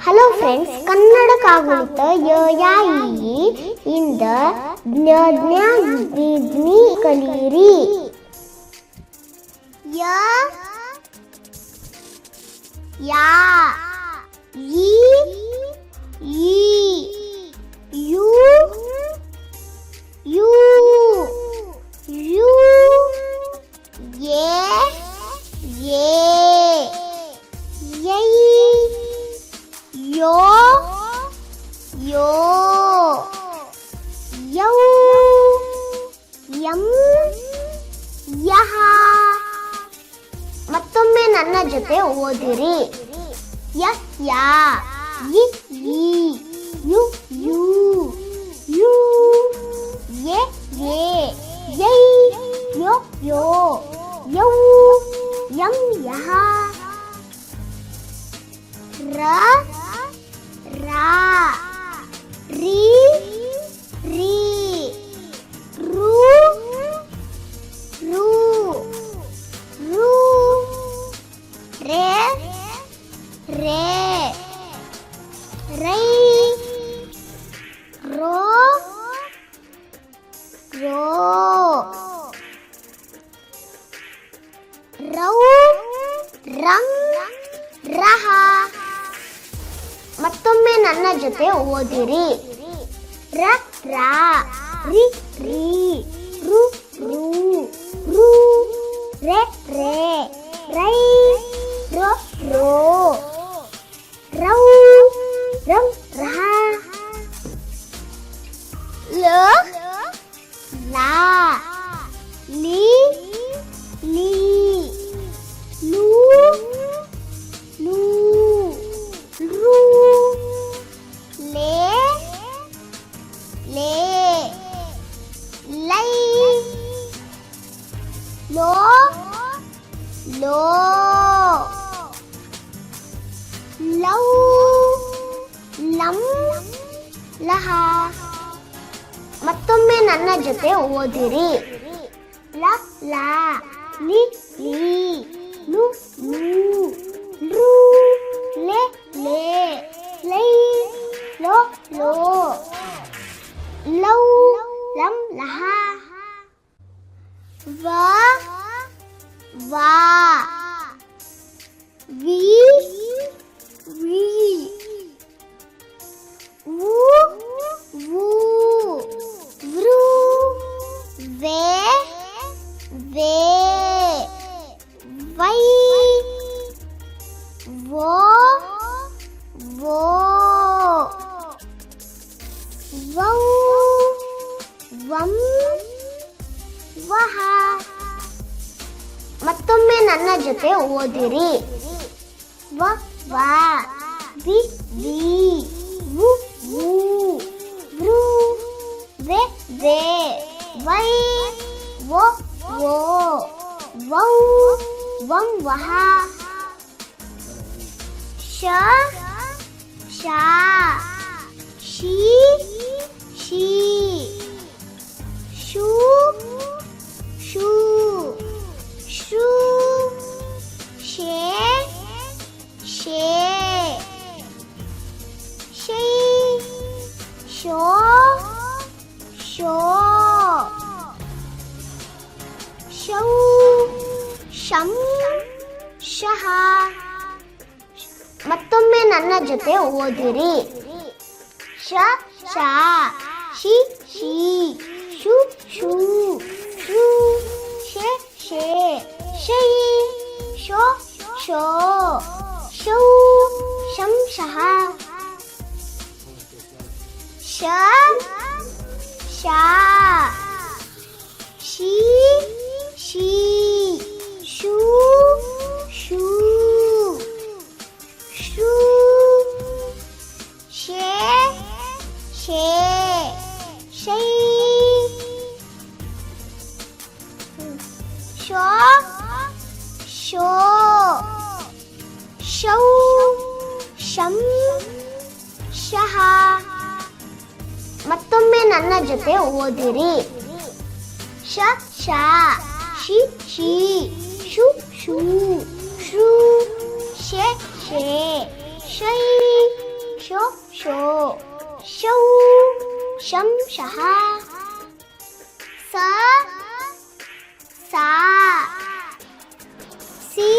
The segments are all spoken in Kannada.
ಹಲೋ ಫ್ರೆಂಡ್ಸ್, ಕನ್ನಡ ಕಾಗುಣಿತ ಯ ಯಾ ಈ ಇಂದ ಜ್ಞ ಜ್ಞ ಜ್ಞಿ ಜ್ಞಿ ಕಲಿಯಿರಿ. ಯ ಯಾ ಈ ಯು ಯು ಯು ಯೇ ಯೇ ಯೈ ಯೋ ಯೋ ಯೌ ಯಂ ಯಹ. ಮತ್ತೊಮ್ಮೆ ನನ್ನ ಜೊತೆ ಓದಿರಿ. ಯ ಯಾ ಯಿ ಈ ಯು ಯು ಯು ಯೇ ಯೇ ಯೈ ಯೋ ಯೋ ಯೌ ಯಂ ಯಹ. ರ ರಾ ರಿ ರಿ ರು ರು ರು ರೇ ರೇ ರೈ ರೋ ರೋ ರೌ ರಂ ರಹ. ಮತ್ತೊಮ್ಮೆ ನನ್ನ ಜೊತೆ ಓದಿರಿ. ರ ರಾ ರಿ ರಿ ರು ರು ರು ರೇ ರೇ ರೈ ರೋ ರೋ ರೌ ರಂ ರಹ. ಲ ಲಾ ಲಿ ಲಿ ಲು ಲು ರು ಲೇ ಲೇ ಲೈ ಲೋ ಲೋ ಲೌ ಲಂ ಲಹ. ಮತ್ತೊಮ್ಮೆ ನನ್ನ ಜೊತೆ ಓದಿರಿ. ಲ ಲಾ ಲಿ ಲಿ ಲು ಲು ರು ಲೇ ಲೇ ಲೈ ಲೋ ಲೋ ಲೌ ಲಂ ಲಹ. ವ ವಾ ವಿ ವಿ ವು ವು ವೃ ವೇ ವೇ ವೈ ವೋ ವೋ ವೌ ವಂ ವಹ. ಮತ್ತೊಮ್ಮೆ ನನ್ನ ಜೊತೆ ಓದಿರಿ. ವ ವಾ ವಿ ವಿ ವು ವು ವೃ ವೇ ವೇ ವೈ ವೋ ವೋ ವೌ ವಂ ವಹ. ಶ ಶಾ ಶಿ ಶಿ ಶು ಶು ಶು ಶೇ ಶೇ ಶೈ ಶೋ ಶೋ ಶೌ ಶಂ ಶಹ. ಮತ್ತೊಮ್ಮೆ ನನ್ನ ಜೊತೆ ಓದಿರಿ. ಶ ಶಾ ಶಿ ಶಿ ಶು ಶು ಶು ಶೇ ಶೇ ಶೈ ಶೋ ಶೋ ಶೌ ಶಂ ಶಹ. ಶ ಶಾ ಶಿ ಶಿ ಶು ಶು ಶು ಶೇ ಶೇ ಶೈ ಶೋ ಶೋ ಶೌ ಶಂ ಶಹ. ಮತ್ತೊಮ್ಮೆ ನನ್ನ ಜೊತೆ ಓದಿರಿ. ಶ ಶಾ ಶಿ ಶಿ ಶು ಶು ಶು ಶೇ ಶೇ ಶೈ ಶೋ ಶೋ ಶೌ ಶಂ ಶಹ ಸ ಸಾ ಸಿ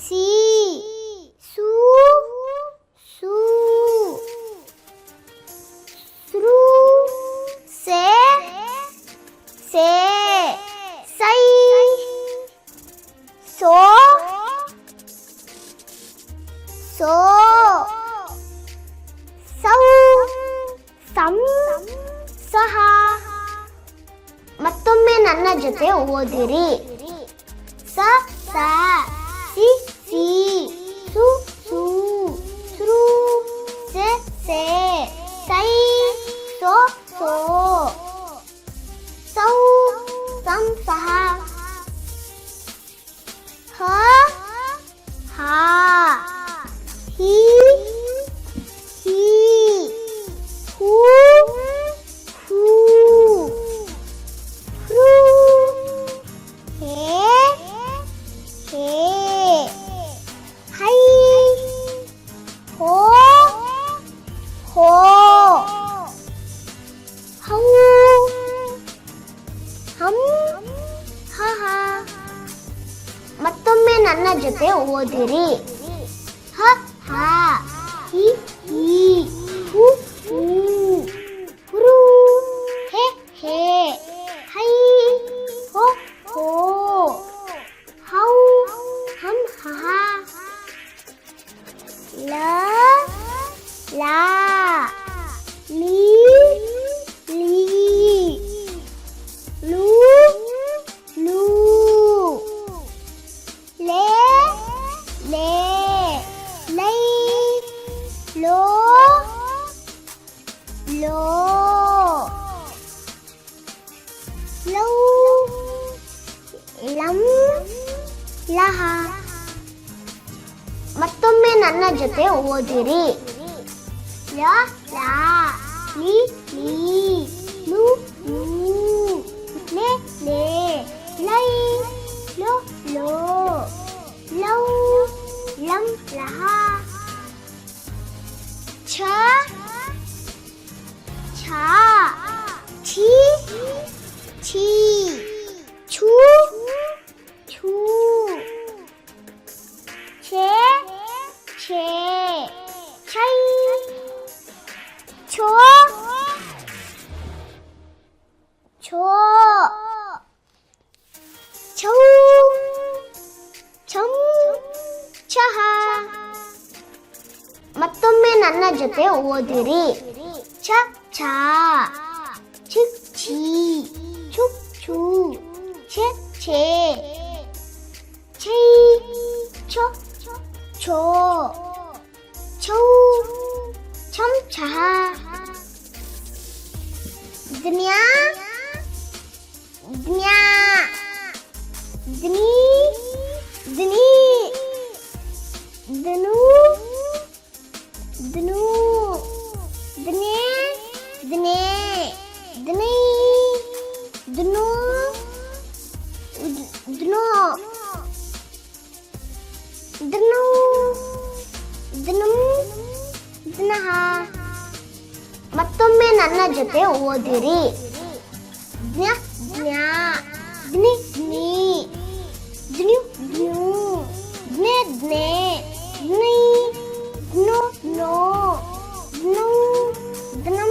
ಸಿ ಸು ಸೂ ಸೃ ಸೆ ಸೇ ಸೈ ಸೋ ಸೋ ಸೌ ಸಂ ಸಹ. ಮತ್ತೊಮ್ಮೆ ನನ್ನ ಜೊತೆ ಓದಿರಿ. ಸ ಸ ಸಿ ಸಿ ಸು ಸೂ ಸೃ ಸೆ ಸೆ ಸೈ ಸೋ ಸೋ ಸೌ ಸಂ ಸಹ ಹ ಹಾ ಹಿ ಹಿ ಹೂ ಹೂ ಹೃ ಹೇ ಹೇ ಹೈ ಹೋ ಹೋ ಹೌ ಹಂ ಹಹ. ಮತ್ತೊಮ್ಮೆ ನನ್ನ ಜೊತೆ ಓದಿರಿ. ಹ ಹ ಹಿ ಹಿ ಹು ಹೂ ಹೃ ಹೇ ಹೇ ಹೈ ಹೋ ಹೋ ಹೌ ಹಂ ಹಹ ಲ ಲಾ ಲೀ ಲೀ ಲೂ ಲೂ ಲೇ ಲೇ ಲೈ ಲೋ ಲೋ ಲೌ ಲಂ ಲಹ. ಮತ್ತೊಮ್ಮೆ ನನ್ನ ಜೊತೆ ಓದಿರಿ. ಲ ಲಾ ಲಿ ಲೀ ಲು ಲೂ ಲೇ ಲೇ ಲೈ ಲೋ ಲೋ ಲೌ ಲಂ ಲಹ. ಛ ಛ ಛೀ ಛೀ ಛೂ ಛೂ ಛೇ ಛೇ ಛೈ ಛೋ ಛೋ ಛೌ ಛಂ ಛಹ. ಮತ್ತೊಮ್ಮೆ ನನ್ನ ಜೊತೆ ಓದಿರಿ. ಛ ಛ ಛಿಕ್ ಛೀ ಛುಕ್ ಛೂ ಛೆ ಛೇ ಛೈ ಛೋ ಛೋ ಛೌ ಛಂ ಛಹ. ಜ್ಞಾ ಜ್ಞಾ ಜ್ನಿ ಜ್ನಿ ಧನು ಧನು ಧ್ನೇ ಧ್ನೇ ಧ್ನಿ ಧ್ನು ಧ್ನೋ ಧ್ನು ಧ್ನುಂ ಧ್ನಃ. ಮತ್ತೊಮ್ಮೆ ನನ್ನ ಜೊತೆ ಓದಿರಿ. ಜ್ಞ ಜ್ಞಾ ಜ್ನಿ ಜ್ನಿ ಜ್ಞು ಜ್ಞೂ ಜ್ಞೆ ಜ್ಞೆ ಜ್ಞೈ ಜ್ಞೋ ಜ್ನೋ ಜ್ನೌ ಜ್ನಂ